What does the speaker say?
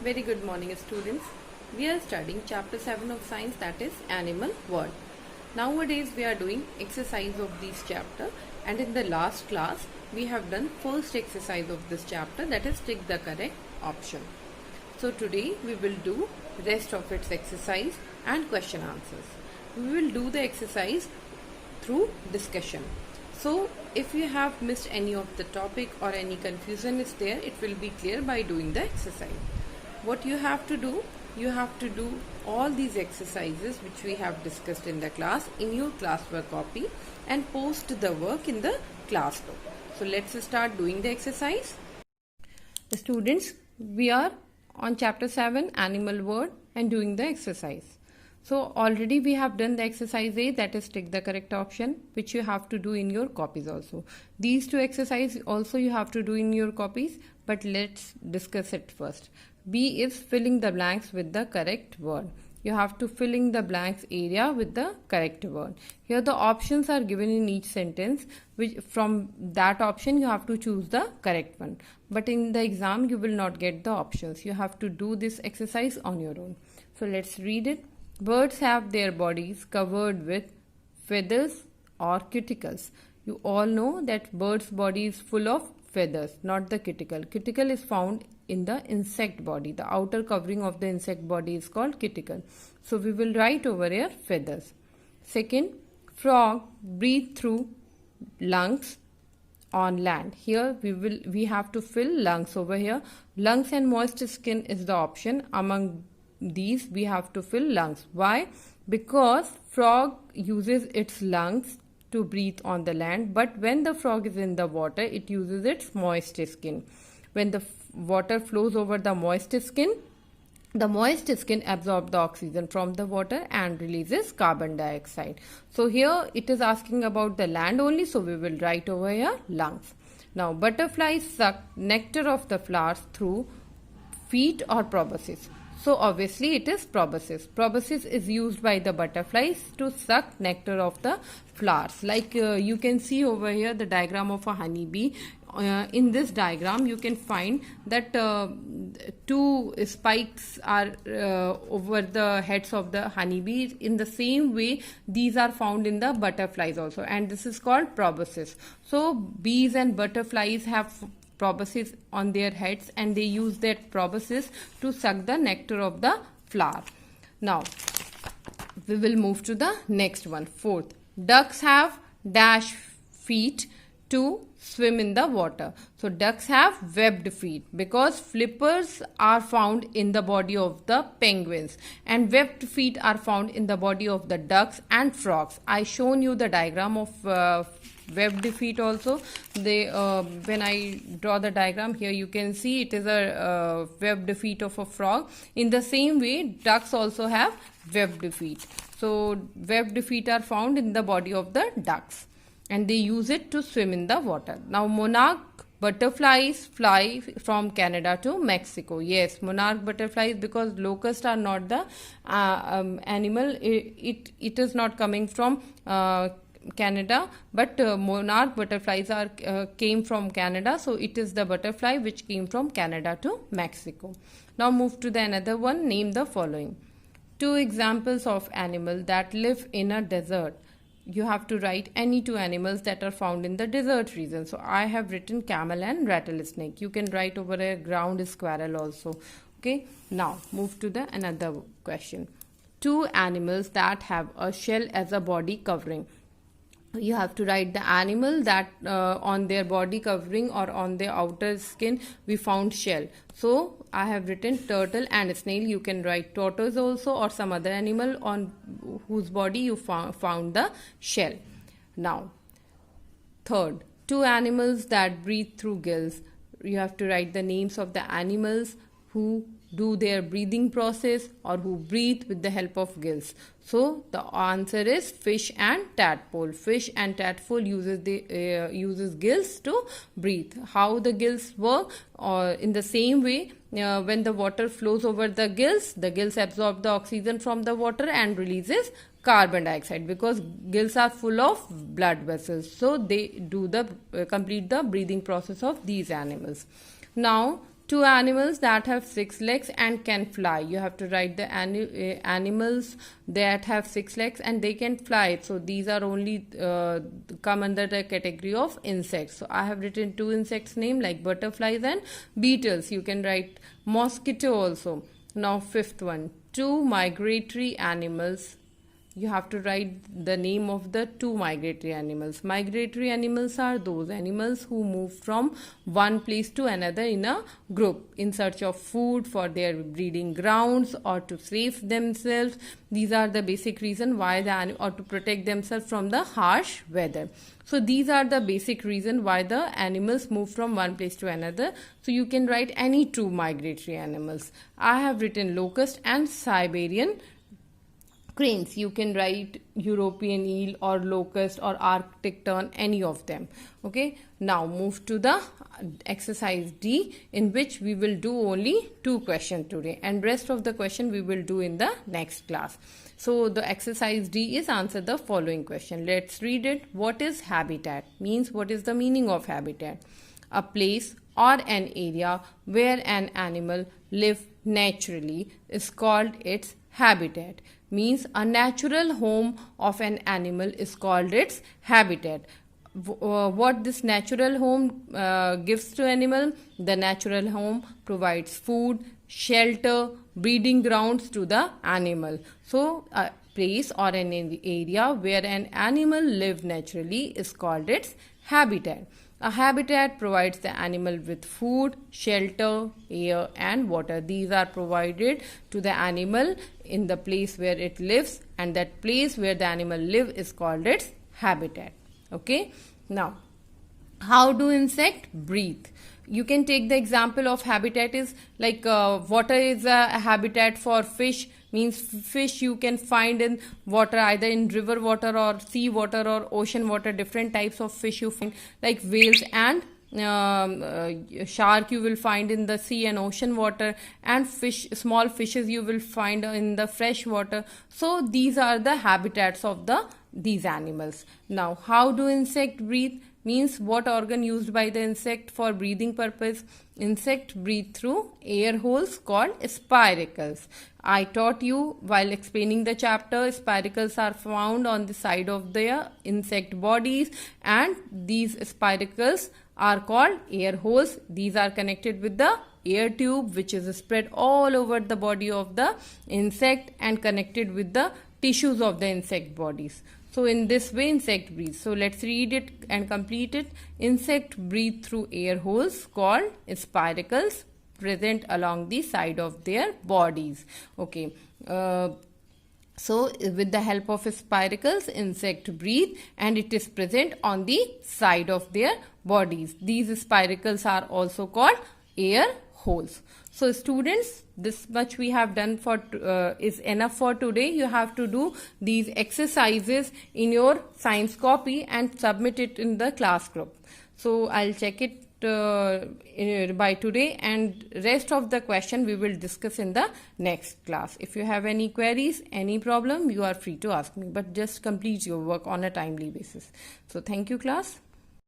Very good morning, students. We are studying chapter 7 of science, that is animal world. Nowadays we are doing exercise of this chapter, and in the last class we have done first exercise of this chapter, that is tick the correct option. So today we will do rest of its exercise and question answers. We will do the exercise through discussion. So if you have missed any of the topic or any confusion is there, it will be clear by doing the exercise. What you have to do, you have to do all these exercises which we have discussed in the class in your classwork copy and post the work in the classroom. So let's start doing the exercise. Students, we are on chapter 7 animal world and doing the exercise. So already we have done the exercise A, that is tick the correct option, which you have to do in your copies also. These two exercises also you have to do in your copies, but let's discuss it first. B is filling the blanks with the correct word. You have to fill in the blanks area with the correct word. Here the options are given in each sentence, which from that option you have to choose the correct one. But in the exam you will not get the options. You have to do this exercise on your own. So let's read it. Birds have their bodies covered with feathers or cuticles. You all know that bird's body is full of feathers, not the cuticle. Cuticle is found in the insect body. The outer covering of the insect body is called cuticle. So we will write over here feathers. Second, frog breathe through lungs on land. Here we have to fill lungs over here. Lungs and moist skin is the option. Among these we have to fill lungs. Why? Because frog uses its lungs to breathe on the land, but when the frog is in the water it uses its moist skin. When the water flows over the moist skin absorbs the oxygen from the water and releases carbon dioxide. So here it is asking about the land only, so we will write over here lungs. Now butterflies suck nectar of the flowers through feet or proboscis. So obviously it is proboscis. Proboscis is used by the butterflies to suck nectar of the flowers. Like you can see over here the diagram of a honeybee. In this diagram you can find that two spikes are over the heads of the honeybees. In the same way these are found in the butterflies also, and this is called proboscis. So bees and butterflies have proboscis on their heads and they use that proboscis to suck the nectar of the flower. Now we will move to the next one. Fourth, ducks have dash feet to swim in the water. So ducks have webbed feet because flippers are found in the body of the penguins and webbed feet are found in the body of the ducks and frogs. I shown you the diagram of webbed feet also. When I draw the diagram here you can see it is a webbed feet of a frog. In the same way ducks also have webbed feet. So webbed feet are found in the body of the ducks and they use it to swim in the water. Now monarch butterflies fly from Canada to Mexico. Yes, monarch butterflies, because locusts are not the animal. It is not coming from Canada, but monarch butterflies are came from Canada, so it is the butterfly which came from Canada to Mexico. Now move to the another one. Name the following. Two examples of animals that live in a desert. You have to write any two animals that are found in the desert region. So I have written camel and rattlesnake. You can write over a ground squirrel also. Okay. Now move to the another question. Two animals that have a shell as a body covering. You have to write the animal that on their body covering or on their outer skin we found shell. So I have written turtle and snail. You can write tortoise also or some other animal on whose body you found the shell. Now third, two animals that breathe through gills. You have to write the names of the animals who do their breathing process or who breathe with the help of gills. So the answer is fish and tadpole. Fish and tadpole uses gills to breathe. How the gills work? Or in the same way, when the water flows over the gills absorb the oxygen from the water and releases carbon dioxide, because gills are full of blood vessels. So they do complete the breathing process of these animals. Now two animals that have 6 legs and can fly. You have to write the animals that have 6 legs and they can fly. So these are only come under the category of insects. So I have written 2 insects name like butterflies and beetles. You can write mosquito also. Now fifth one, 2 migratory animals. You have to write the name of the 2 migratory animals. Migratory animals are those animals who move from one place to another in a group in search of food, for their breeding grounds, or to save themselves. These are the basic reason why or to protect themselves from the harsh weather. So these are the basic reason why the animals move from one place to another. So you can write any 2 migratory animals. I have written locust and Siberian cranes. You can write European eel or locust or Arctic tern, any of them. Okay, now move to the exercise D, in which we will do only 2 questions today, and rest of the question we will do in the next class. So the exercise D is answer the following question. Let's read it. What is habitat? Means what is the meaning of habitat? A place or an area where an animal lives naturally is called its habitat. Means a natural home of an animal is called its habitat. What this natural home gives to animal? The natural home provides food, shelter, breeding grounds to the animal. So a place or an area where an animal lives naturally is called its habitat. A habitat provides the animal with food, shelter, air and water. These are provided to the animal in the place where it lives, and that place where the animal lives is called its habitat. Okay. Now, how do insects breathe? You can take the example of habitat is like water is a habitat for fish. Means fish you can find in water, either in river water or sea water or ocean water. Different types of fish you find, like whales and shark you will find in the sea and ocean water, and small fishes you will find in the fresh water. So these are the habitats of these animals. Now, how do insects breathe? Means what organ used by the insect for breathing purpose? Insect breathe through air holes called spiracles. I taught you while explaining the chapter, spiracles are found on the side of their insect bodies, and these spiracles are called air holes. These are connected with the air tube, which is spread all over the body of the insect and connected with the tissues of the insect bodies. So in this way insect breathes. So let's read it and complete it. Insect breathe through air holes called spiracles present along the side of their bodies. Okay. So with the help of spiracles, insect breathe, and it is present on the side of their bodies. These spiracles are also called air holes. So students, this much we have done for is enough for today. You have to do these exercises in your science copy and submit it in the class group. So I'll check it by today, and rest of the question we will discuss in the next class. If you have any queries, any problem, you are free to ask me, but just complete your work on a timely basis. So thank you class.